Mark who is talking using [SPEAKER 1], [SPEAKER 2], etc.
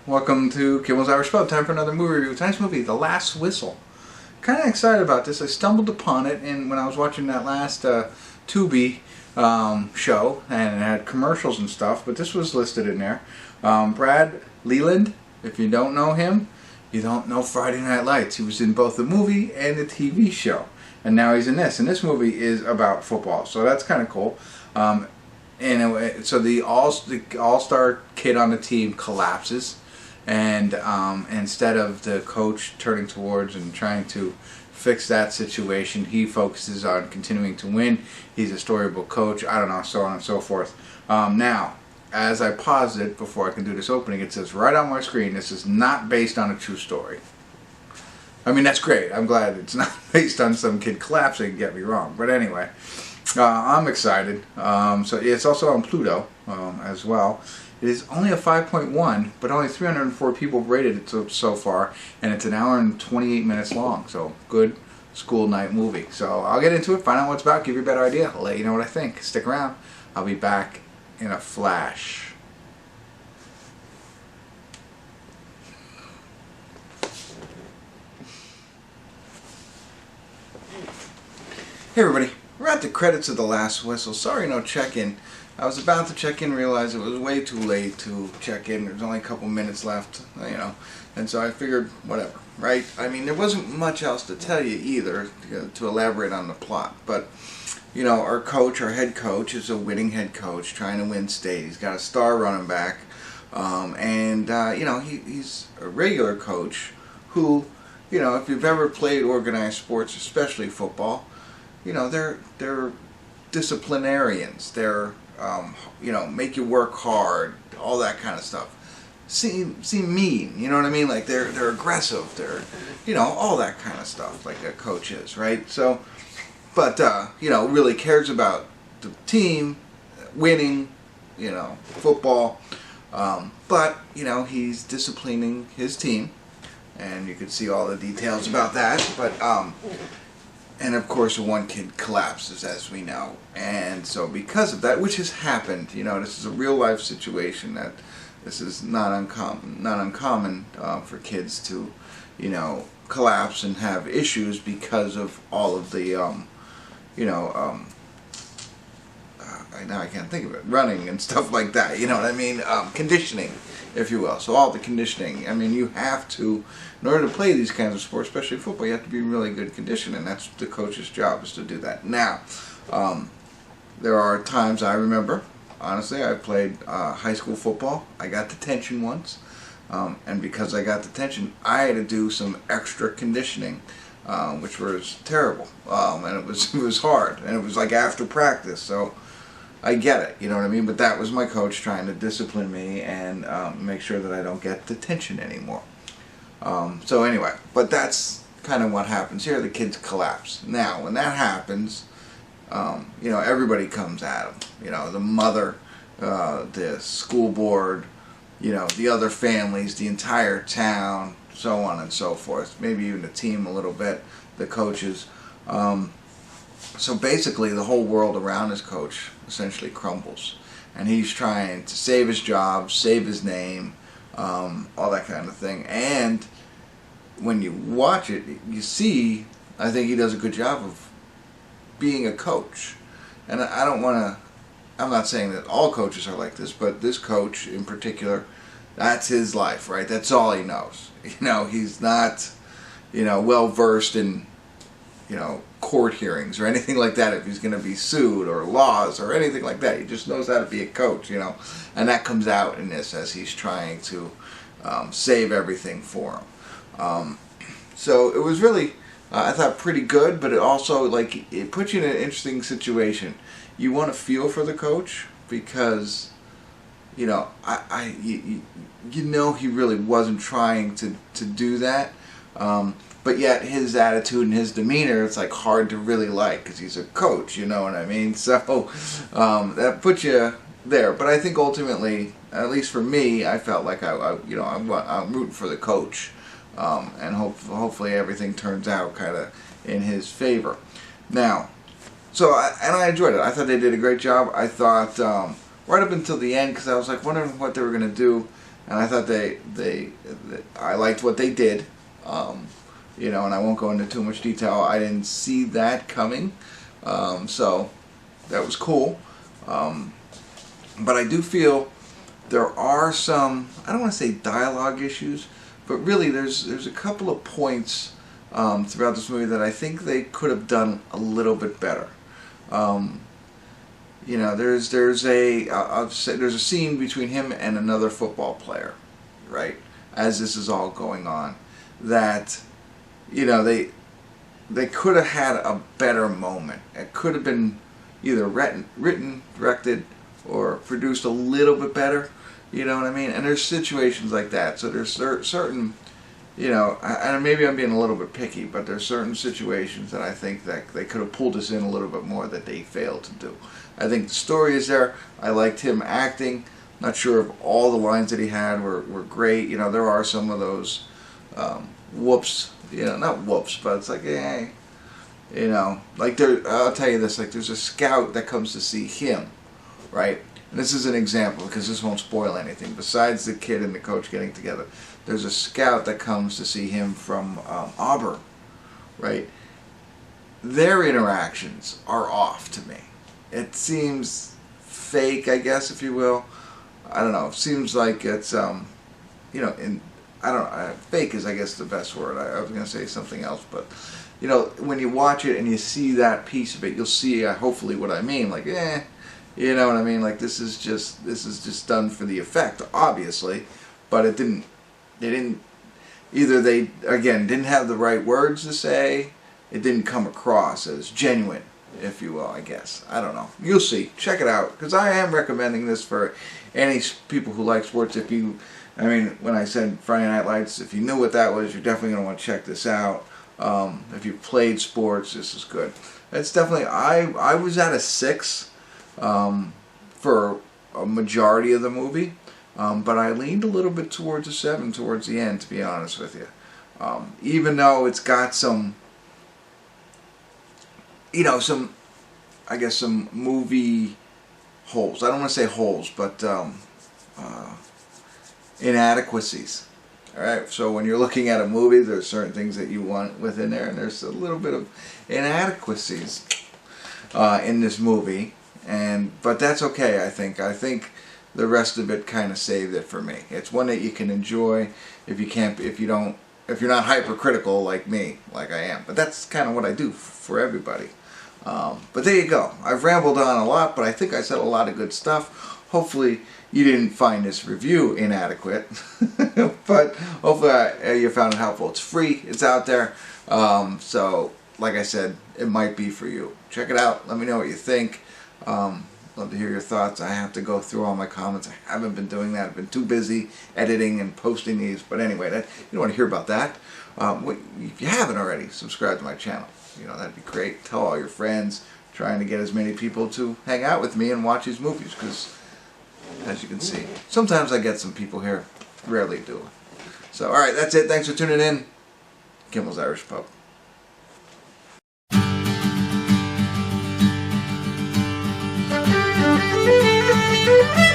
[SPEAKER 1] Welcome to Kimmel's Irish Pub. Time for another movie review. Tonight's movie, The Last Whistle. Kind of excited about this. I stumbled upon it and when I was watching that last Tubi show, and it had commercials and stuff, but this was listed in there. Brad Leland, if you don't know him, you don't know Friday Night Lights. He was in both the movie and the TV show, and now he's in this. And this movie is about football, so that's kind of cool. So the all-star kid on the team collapses, and instead of the coach turning towards and trying to fix that situation, he focuses on continuing to win. He's a storybook coach, I don't know, so on and so forth. Now, as I paused it before I can do this opening, it says right on my screen, this is not based on a true story. I mean, that's great. I'm glad it's not based on some kid collapsing, get me wrong. But anyway, I'm excited. So it's also on Pluto as well. It is only a 5.1, but only 304 people have rated it so far, and it's an hour and 28 minutes long. So good school night movie. So I'll get into it, find out what it's about, give you a better idea. I'll let you know what I think. Stick around. I'll be back in a flash. Hey everybody. We're at the credits of The Last Whistle. Sorry, no check-in. I was about to check in, realized it was way too late to check in. There's only a couple minutes left, you know, and so I figured, whatever, right? I mean, there wasn't much else to tell you either to elaborate on the plot, but, you know, our coach, our head coach, is a winning head coach trying to win state. He's got a star running back, you know, he's a regular coach who, you know, if you've ever played organized sports, especially football, you know, they're disciplinarians. They're, you know, make you work hard, all that kind of stuff. Seem mean, you know what I mean? Like they're aggressive. They're, you know, all that kind of stuff, like a coach is, right? So, but you know, really cares about the team winning, you know, football. But you know, he's disciplining his team, and you can see all the details about that. But and of course, one kid collapses, as we know. And so because of that, which has happened, you know, this is a real life situation, that this is not uncommon for kids to, you know, collapse and have issues because of all of the, you know, now I can't think of it, running and stuff like that, you know what I mean? Conditioning, if you will. So all the conditioning, I mean, you have to, in order to play these kinds of sports, especially football, you have to be in really good condition, and that's the coach's job, is to do that. Now, there are times I remember, honestly, I played high school football. I got detention once, and because I got detention, I had to do some extra conditioning, which was terrible, and it was hard, and it was like after practice, so I get it, you know what I mean? But that was my coach trying to discipline me and make sure that I don't get detention anymore. So anyway, but that's kind of what happens here. The kids collapse. Now, when that happens, you know, everybody comes at them. You know, the mother, the school board, you know, the other families, the entire town, so on and so forth. Maybe even the team a little bit, the coaches. So basically, the whole world around his coach essentially crumbles, and he's trying to save his job, save his name, all that kind of thing. And when you watch it, you see, I think he does a good job of being a coach. And I don't want to, I'm not saying that all coaches are like this, but this coach in particular, that's his life, right? That's all he knows. You know, he's not, you know, well versed in, you know, court hearings or anything like that, if he's going to be sued, or laws or anything like that. He just knows how to be a coach, you know, and that comes out in this as he's trying to save everything for him. So it was really, I thought, pretty good, but it also, like, it puts you in an interesting situation. You want to feel for the coach because, you know, you know, he really wasn't trying to do that. But yet his attitude and his demeanor, it's like hard to really like because he's a coach, you know what I mean? So that puts you there. But I think ultimately, at least for me, I felt like you know, I'm rooting for the coach, and hopefully everything turns out kind of in his favor. Now, so I enjoyed it. I thought they did a great job. I thought right up until the end, because I was like wondering what they were going to do. and I thought I liked what they did. You know, and I won't go into too much detail. I didn't see that coming, so that was cool. But I do feel there are some, I don't want to say dialogue issues, but really there's a couple of points throughout this movie that I think they could have done a little bit better. You know, there's a scene between him and another football player, right? As this is all going on, that, you know, they could have had a better moment. It could have been either written, directed, or produced a little bit better. You know what I mean? And there's situations like that. So there's certain, you know, and maybe I'm being a little bit picky, but there's certain situations that I think that they could have pulled us in a little bit more that they failed to do. I think the story is there. I liked him acting. Not sure if all the lines that he had were great. You know, there are some of those whoops. You know, not whoops, but it's like, hey, you know, like I'll tell you this, like there's a scout that comes to see him, right? And this is an example because this won't spoil anything. Besides the kid and the coach getting together, there's a scout that comes to see him from Auburn, right? Their interactions are off to me. It seems fake, I guess, if you will. I don't know. It seems like it's, you know, I don't know. Fake is, I guess, the best word. I was going to say something else, but you know, when you watch it and you see that piece of it, you'll see hopefully what I mean. Like, you know what I mean? Like this is just done for the effect, obviously, but they didn't either. They again didn't have the right words to say. It didn't come across as genuine, if you will. I guess I don't know. You'll see. Check it out because I am recommending this for any people who like sports. If you, I mean, when I said Friday Night Lights, if you knew what that was, you're definitely going to want to check this out. If you played sports, this is good. It's definitely, I was at a 6 for a majority of the movie, but I leaned a little bit towards a 7 towards the end, to be honest with you. Even though it's got some, you know, I guess some movie holes. I don't want to say holes, but inadequacies. Alright, so when you're looking at a movie, there's certain things that you want within there, and there's a little bit of inadequacies in this movie, but that's okay. I think the rest of it kind of saved it for me. It's one that you can enjoy if you're not hypercritical like me, like I am. But that's kind of what I do for everybody. But there you go. I've rambled on a lot, but I think I said a lot of good stuff. Hopefully you didn't find this review inadequate, but hopefully you found it helpful. It's free. It's out there. So, like I said, it might be for you. Check it out. Let me know what you think. Love to hear your thoughts. I have to go through all my comments. I haven't been doing that. I've been too busy editing and posting these. But anyway, you don't want to hear about that. If you haven't already, subscribe to my channel. You know, that'd be great. Tell all your friends. Trying to get as many people to hang out with me and watch these movies because, as you can see, sometimes I get some people here, rarely do. So, alright, that's it. Thanks for tuning in. Kimmel's Irish Pub.
[SPEAKER 2] Thank you.